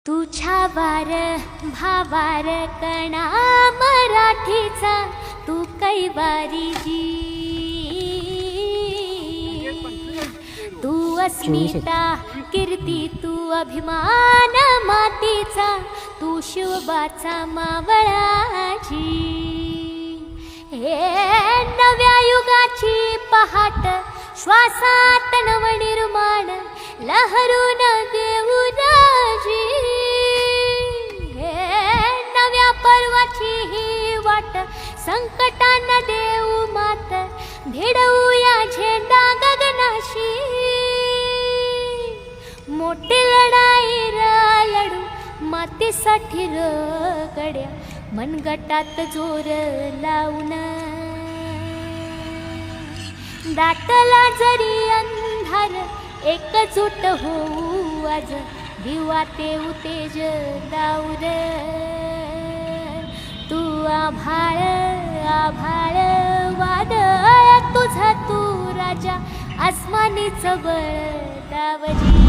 तुझ्या वार भावार कणा मराठीचा तू कैवारी जी, तू अस्मिता कीर्ती तू अभिमान मातीचा, तू शिवबाचा मावळाची. हे नव्या युगाची पहाट श्वासात नवनिर्माण लहरून देऊ राजी. हे नव्या पर्वाची ही वाट संकटांना देऊ मात, भिडवूया झेंडा गगनाशी. मोठी लढाई लढू मातीसाठी गड्या, मनगटात जोर लावून. दाटला जरी अंधार एकजूट होऊ आज, दिवा तेऊ तेज दाऊर. तू आभाळ आभाळ वादळ तुझा, तू राजा आसमानीच बळ दावजी.